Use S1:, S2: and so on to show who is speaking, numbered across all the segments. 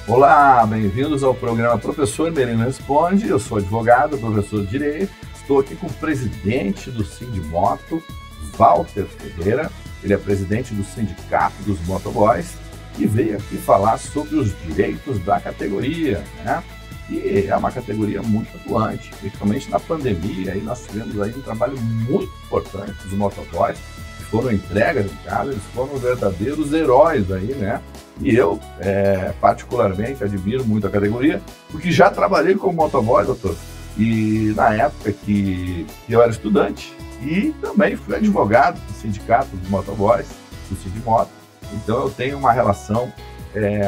S1: Olá, bem-vindos ao programa Professor Merino Responde. Eu sou advogado, professor de Direito. Estou aqui com o presidente do Sindimoto, Walter Ferreira. Ele é presidente do Sindicato dos Motoboys e veio aqui falar sobre os direitos da categoria, né? E é uma categoria muito atuante, principalmente na pandemia. Aí nós tivemos aí um trabalho muito importante dos motoboys, que foram entregas em casa, eles foram verdadeiros heróis aí, né? E eu, particularmente, admiro muito a categoria, porque já trabalhei como motoboy, doutor, e na época que eu era estudante, e também fui advogado do Sindicato dos Motoboys, do Sindimoto. Então eu tenho uma relação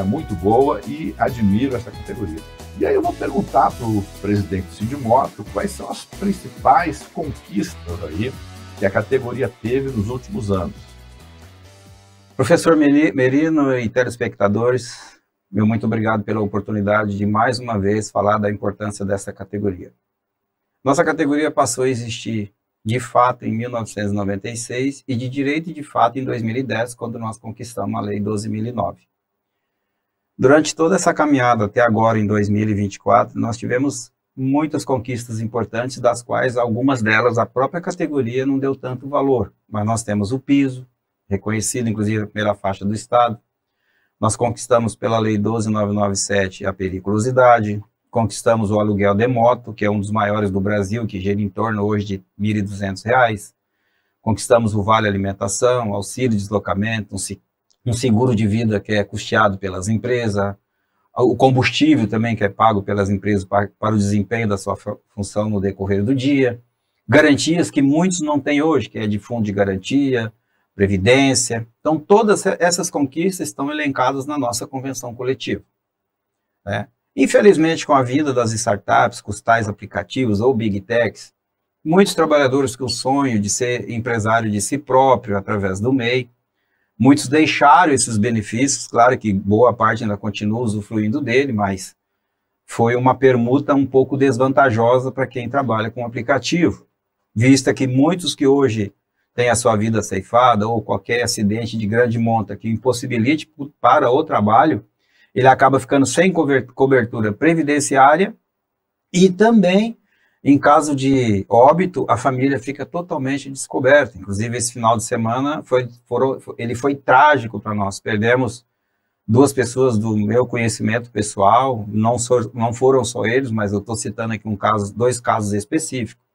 S1: muito boa e admiro essa categoria. E aí eu vou perguntar para o presidente do Sindimoto quais são as principais conquistas aí que a categoria teve nos últimos anos.
S2: Professor Merino e telespectadores, meu muito obrigado pela oportunidade de mais uma vez falar da importância dessa categoria. Nossa categoria passou a existir de fato em 1996 e de direito de fato em 2010, quando nós conquistamos a Lei 12.009. Durante toda essa caminhada até agora, em 2024, nós tivemos muitas conquistas importantes, das quais algumas delas a própria categoria não deu tanto valor, mas nós temos o piso, reconhecido inclusive pela faixa do Estado. Nós conquistamos pela Lei 12.997 a periculosidade, conquistamos o aluguel de moto, que é um dos maiores do Brasil, que gira em torno hoje de R$ 1.200, conquistamos o vale alimentação, auxílio de deslocamento, um seguro de vida que é custeado pelas empresas, o combustível também que é pago pelas empresas para o desempenho da sua função no decorrer do dia, garantias que muitos não têm hoje, que é de fundo de garantia, previdência. Então, todas essas conquistas estão elencadas na nossa convenção coletiva, né? Infelizmente, com a vinda das startups, com os tais aplicativos ou big techs, muitos trabalhadores com o sonho de ser empresário de si próprio através do MEI, muitos deixaram esses benefícios. Claro que boa parte ainda continua usufruindo dele, mas foi uma permuta um pouco desvantajosa para quem trabalha com aplicativo, vista que muitos que hoje tem a sua vida ceifada, ou qualquer acidente de grande monta que impossibilite para o trabalho, ele acaba ficando sem cobertura previdenciária e também, em caso de óbito, a família fica totalmente descoberta. Inclusive, esse final de semana ele foi trágico para nós. Perdemos duas pessoas do meu conhecimento pessoal, não foram só eles, mas eu estou citando aqui dois casos específicos.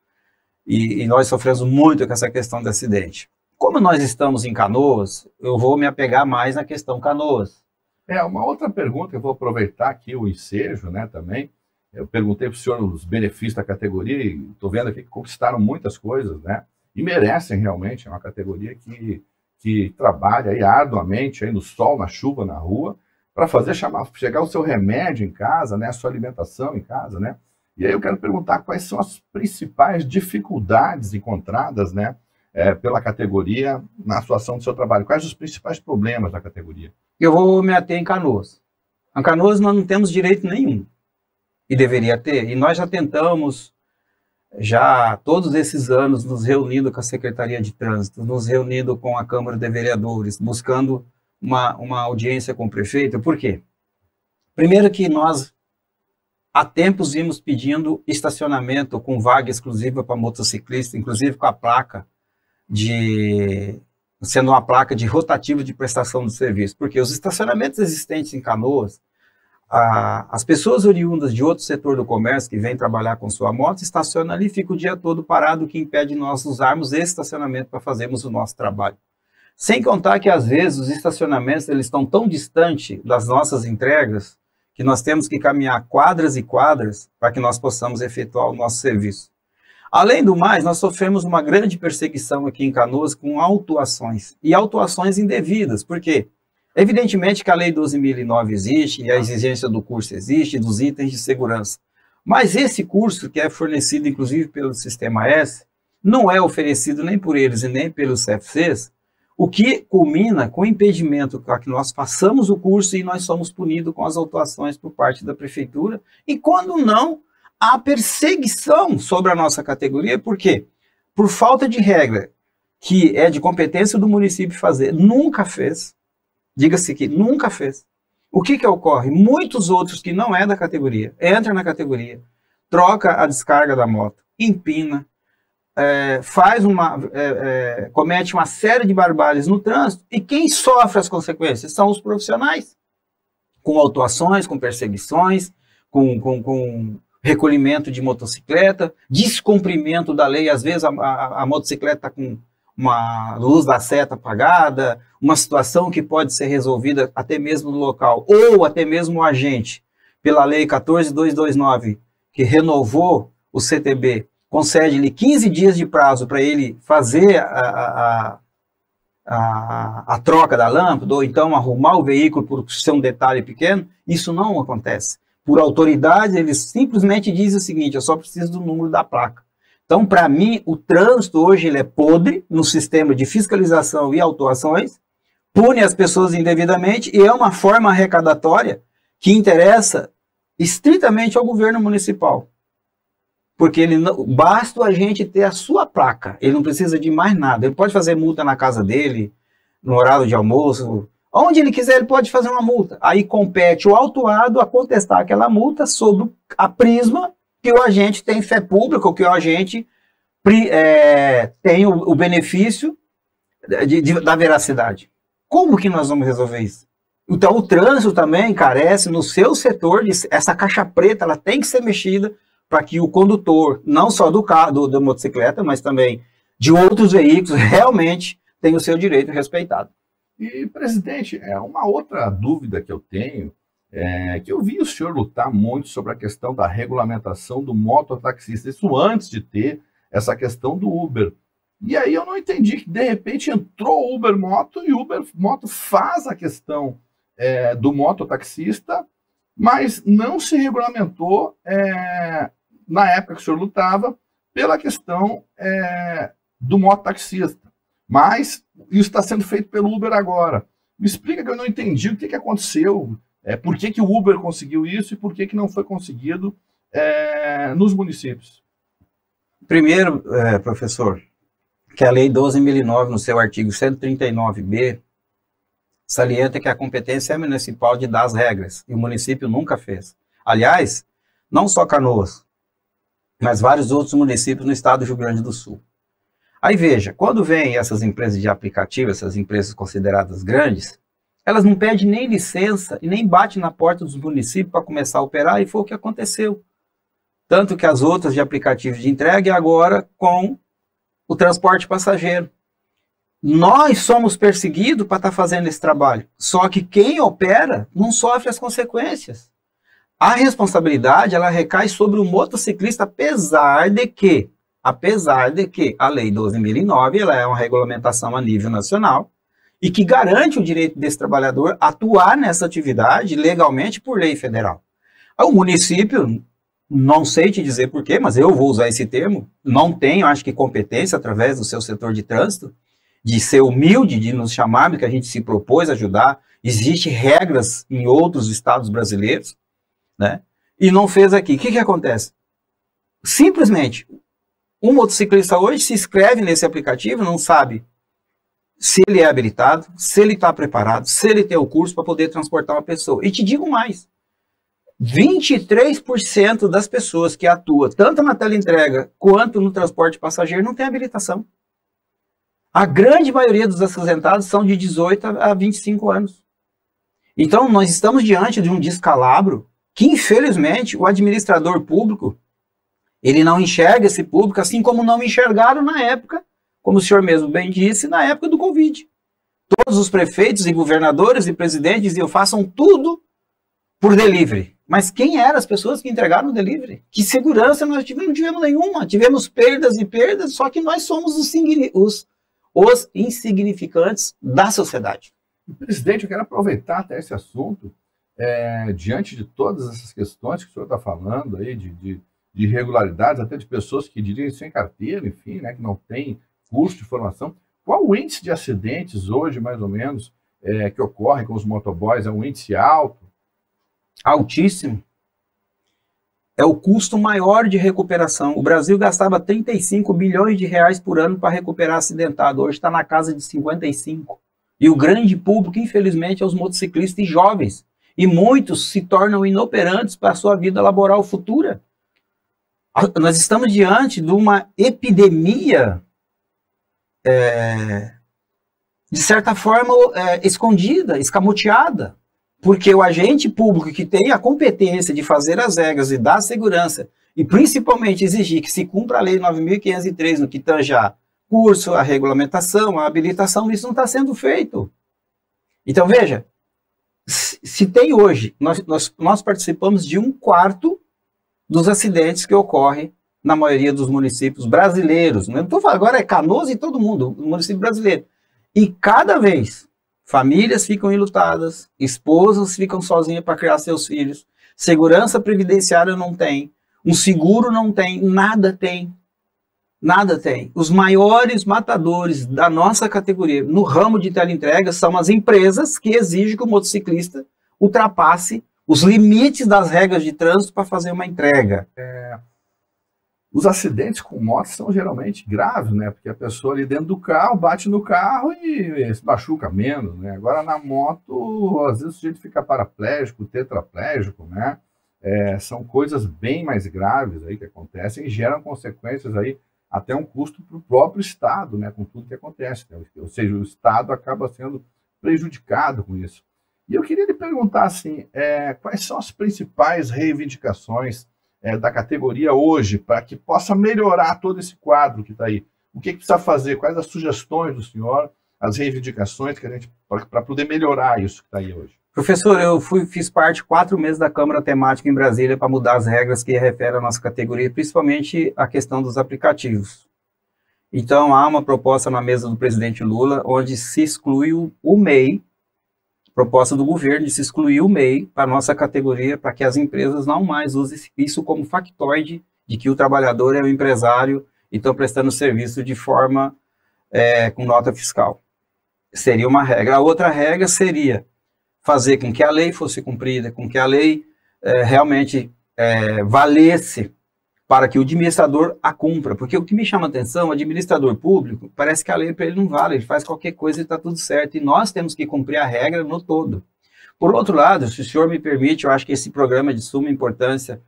S2: E nós sofremos muito com essa questão do acidente. Como nós estamos em Canoas, eu vou me apegar mais na questão Canoas.
S1: Uma outra pergunta, eu vou aproveitar aqui o ensejo, né, também. Eu perguntei para o senhor os benefícios da categoria e estou vendo aqui que conquistaram muitas coisas, né, e merecem realmente. É uma categoria que trabalha aí arduamente, aí no sol, na chuva, na rua, para fazer chegar o seu remédio em casa, né, a sua alimentação em casa, né. E aí eu quero perguntar quais são as principais dificuldades encontradas, né, pela categoria na atuação do seu trabalho. Quais os principais problemas da categoria?
S2: Eu vou me ater em Canoas. Em Canoas nós não temos direito nenhum, e deveria ter. E nós já tentamos, já todos esses anos, nos reunindo com a Secretaria de Trânsito, nos reunindo com a Câmara de Vereadores, buscando uma audiência com o prefeito. Por quê? Primeiro que nós há tempos vimos pedindo estacionamento com vaga exclusiva para motociclista, inclusive com a placa sendo uma placa de rotativo de prestação do serviço, porque os estacionamentos existentes em Canoas, as pessoas oriundas de outro setor do comércio que vêm trabalhar com sua moto, estacionam ali e ficam o dia todo parado, o que impede nós usarmos esse estacionamento para fazermos o nosso trabalho. Sem contar que às vezes os estacionamentos eles estão tão distantes das nossas entregas que nós temos que caminhar quadras e quadras para que nós possamos efetuar o nosso serviço. Além do mais, nós sofremos uma grande perseguição aqui em Canoas com autuações, e autuações indevidas. Por quê? Evidentemente que a Lei 12.009 existe, e a exigência do curso existe, dos itens de segurança. Mas esse curso, que é fornecido inclusive pelo Sistema S, não é oferecido nem por eles e nem pelos CFCs, o que culmina com o impedimento para que nós façamos o curso e nós somos punidos com as autuações por parte da prefeitura, e quando não, a perseguição sobre a nossa categoria. Por quê? Por falta de regra, que é de competência do município fazer, nunca fez, diga-se que nunca fez, O que ocorre? Muitos outros que não é da categoria, entram na categoria, troca a descarga da moto, empina, comete uma série de barbáries no trânsito, e quem sofre as consequências são os profissionais, com autuações, com perseguições, com recolhimento de motocicleta, descumprimento da lei, às vezes a motocicleta está com uma luz da seta apagada, uma situação que pode ser resolvida até mesmo no local, ou até mesmo o agente, pela lei 14.229, que renovou o CTB, concede-lhe 15 dias de prazo para ele fazer a troca da lâmpada, ou então arrumar o veículo por ser um detalhe pequeno. Isso não acontece. Por autoridade, eles simplesmente dizem o seguinte: eu só preciso do número da placa. Então, para mim, o trânsito hoje ele é podre no sistema de fiscalização e autuações, pune as pessoas indevidamente, e é uma forma arrecadatória que interessa estritamente ao governo municipal. Porque basta o agente ter a sua placa, ele não precisa de mais nada. Ele pode fazer multa na casa dele, no horário de almoço, onde ele quiser ele pode fazer uma multa. Aí compete o autuado a contestar aquela multa sob a prisma que o agente tem fé pública, ou que o agente tem o benefício da veracidade. Como que nós vamos resolver isso? Então o trânsito também carece no seu setor, essa caixa preta ela tem que ser mexida, para que o condutor, não só do carro, da motocicleta, mas também de outros veículos, realmente tenha o seu direito respeitado.
S1: E, presidente, uma outra dúvida que eu tenho, que eu vi o senhor lutar muito sobre a questão da regulamentação do mototaxista, isso antes de ter essa questão do Uber. E aí eu não entendi que, de repente, entrou o Uber Moto, e o Uber Moto faz a questão do mototaxista, mas não se regulamentou na época que o senhor lutava pela questão do mototaxista. Mas isso está sendo feito pelo Uber agora. Me explica, que eu não entendi o que aconteceu, por que o Uber conseguiu isso e por que não foi conseguido nos municípios.
S2: Primeiro, professor, que a Lei 12.009, no seu artigo 139b, salienta que a competência é municipal de dar as regras, e o município nunca fez. Aliás, não só Canoas, mas vários outros municípios no estado do Rio Grande do Sul. Aí veja, quando vem essas empresas de aplicativo, essas empresas consideradas grandes, elas não pedem nem licença e nem batem na porta dos municípios para começar a operar, e foi o que aconteceu. Tanto que as outras de aplicativos de entrega, e agora com o transporte passageiro. Nós somos perseguidos para estar fazendo esse trabalho, só que quem opera não sofre as consequências. A responsabilidade ela recai sobre o motociclista, apesar de que a Lei 12.009 ela é uma regulamentação a nível nacional e que garante o direito desse trabalhador atuar nessa atividade legalmente por lei federal. O município, não sei te dizer porquê, mas eu vou usar esse termo, não tem, acho que, competência através do seu setor de trânsito, de ser humilde, de nos chamar, porque a gente se propôs a ajudar. Existem regras em outros estados brasileiros, né? E não fez aqui. O que acontece? Simplesmente, um motociclista hoje se inscreve nesse aplicativo, não sabe se ele é habilitado, se ele está preparado, se ele tem o curso para poder transportar uma pessoa. E te digo mais, 23% das pessoas que atuam tanto na teleentrega quanto no transporte passageiro não tem habilitação. A grande maioria dos acidentados são de 18 a 25 anos. Então, nós estamos diante de um descalabro que, infelizmente, o administrador público, ele não enxerga esse público, assim como não enxergaram na época, como o senhor mesmo bem disse, na época do Covid. Todos os prefeitos e governadores e presidentes diziam, façam tudo por delivery. Mas quem eram as pessoas que entregaram o delivery? Que segurança nós tivemos? Não tivemos nenhuma. Tivemos perdas e perdas, só que nós somos os insignificantes da sociedade.
S1: Presidente, eu quero aproveitar até esse assunto, diante de todas essas questões que o senhor está falando aí, de irregularidades, até de pessoas que dirigem sem carteira, enfim, né, que não tem curso de formação. Qual o índice de acidentes hoje, mais ou menos, que ocorre com os motoboys? É um índice alto?
S2: Altíssimo. É o custo maior de recuperação. O Brasil gastava 35 bilhões de reais por ano para recuperar acidentado. Hoje está na casa de 55. E o grande público, infelizmente, é os motociclistas e jovens. e muitos se tornam inoperantes para a sua vida laboral futura. Nós estamos diante de uma epidemia, de certa forma, escondida, escamoteada, porque o agente público que tem a competência de fazer as regras e dar segurança, e principalmente exigir que se cumpra a Lei 9.503 no que tange a curso, a regulamentação, a habilitação, isso não está sendo feito. Então, veja, se tem hoje, nós participamos de 1/4 dos acidentes que ocorrem na maioria dos municípios brasileiros. Não estou falando agora, é Canoas e todo mundo, o município brasileiro. E cada vez, famílias ficam enlutadas, esposas ficam sozinhas para criar seus filhos, segurança previdenciária não tem, um seguro não tem, nada tem. Nada tem. Os maiores matadores da nossa categoria no ramo de teleentrega são as empresas que exigem que o motociclista ultrapasse os limites das regras de trânsito para fazer uma entrega.
S1: Os acidentes com motos são geralmente graves, né? Porque a pessoa ali dentro do carro bate no carro e se machuca menos, né? Agora na moto, às vezes o sujeito fica paraplégico, tetraplégico, né? São coisas bem mais graves aí que acontecem e geram consequências aí, até um custo para o próprio Estado, né? Com tudo que acontece, né? Ou seja, o Estado acaba sendo prejudicado com isso. E eu queria lhe perguntar assim, quais são as principais reivindicações da categoria hoje para que possa melhorar todo esse quadro que está aí? O que precisa fazer? Quais as sugestões do senhor, as reivindicações que a gente para poder melhorar isso que está aí hoje?
S2: Professor, eu fiz parte 4 meses da Câmara Temática em Brasília para mudar as regras que referem à nossa categoria, principalmente a questão dos aplicativos. Então, há uma proposta na mesa do presidente Lula, onde se exclui o MEI, proposta do governo de se excluir o MEI para a nossa categoria, para que as empresas não mais usem isso como factoide de que o trabalhador é o empresário e estão prestando serviço de forma com nota fiscal. Seria uma regra. A outra regra seria fazer com que a lei fosse cumprida, com que a lei realmente valesse para que o administrador a cumpra. Porque o que me chama a atenção, o administrador público, parece que a lei para ele não vale, ele faz qualquer coisa e está tudo certo. E nós temos que cumprir a regra no todo. Por outro lado, se o senhor me permite, eu acho que esse programa é de suma importância,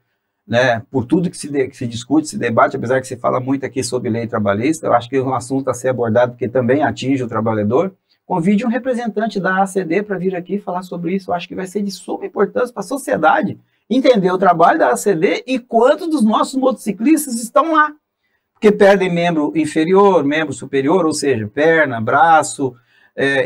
S2: né, por tudo que se discute, se debate, apesar que se fala muito aqui sobre lei trabalhista, eu acho que é um assunto a ser abordado porque também atinge o trabalhador. Convide um representante da ACD para vir aqui falar sobre isso. Eu acho que vai ser de suma importância para a sociedade entender o trabalho da ACD e quantos dos nossos motociclistas estão lá. Porque perdem membro inferior, membro superior, ou seja, perna, braço,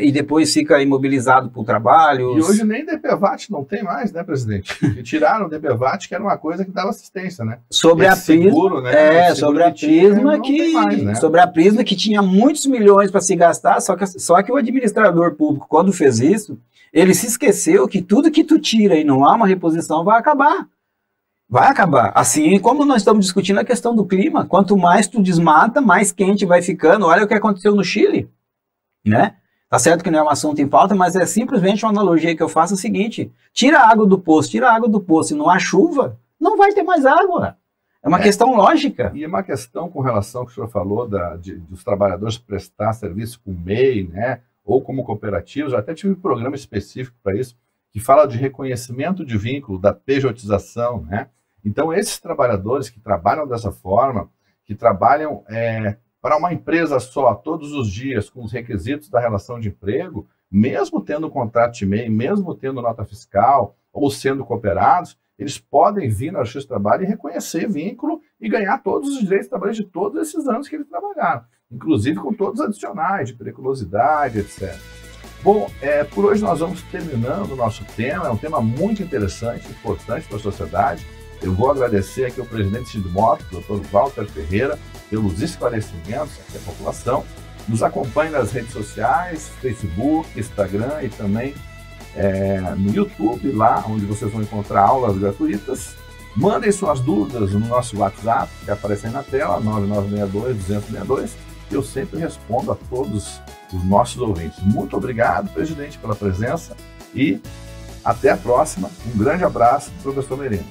S2: e depois fica imobilizado para o trabalho.
S1: E hoje nem DPVAT não tem mais, né, presidente? Porque tiraram o DPVAT, que era uma coisa que dava assistência, né?
S2: Sobre a Prisma, né? Sobre a Prisma né? Sobre a Prisma que tinha muitos milhões para se gastar, só que o administrador público, quando fez isso, ele se esqueceu que tudo que tu tira e não há uma reposição vai acabar. Vai acabar. Assim como nós estamos discutindo a questão do clima, quanto mais tu desmata, mais quente vai ficando. Olha o que aconteceu no Chile, né? Tá certo que não é um assunto em pauta, mas é simplesmente uma analogia que eu faço, é o seguinte: tira a água do poço, e não há chuva, não vai ter mais água. É uma questão lógica.
S1: E é uma questão com relação ao que o senhor falou dos trabalhadores prestar serviço com MEI, né, ou como cooperativos. Eu até tive um programa específico para isso, que fala de reconhecimento de vínculo, da pejotização, né? Então, esses trabalhadores que trabalham dessa forma, que trabalham para uma empresa só, todos os dias, com os requisitos da relação de emprego, mesmo tendo contrato de MEI, mesmo tendo nota fiscal, ou sendo cooperados, eles podem vir na Justiça do Trabalho e reconhecer vínculo e ganhar todos os direitos de trabalho de todos esses anos que eles trabalharam, inclusive com todos os adicionais, de periculosidade, etc. Bom, por hoje nós vamos terminando o nosso tema, é um tema muito interessante, importante para a sociedade. Eu vou agradecer aqui ao presidente Sindimoto, Dr. Walter Ferreira, pelos esclarecimentos aqui à população. Nos acompanhe nas redes sociais, Facebook, Instagram e também no YouTube, lá onde vocês vão encontrar aulas gratuitas. Mandem suas dúvidas no nosso WhatsApp, que aparece aí na tela, 9962-262. Eu sempre respondo a todos os nossos ouvintes. Muito obrigado, presidente, pela presença e até a próxima. Um grande abraço, professor Merino.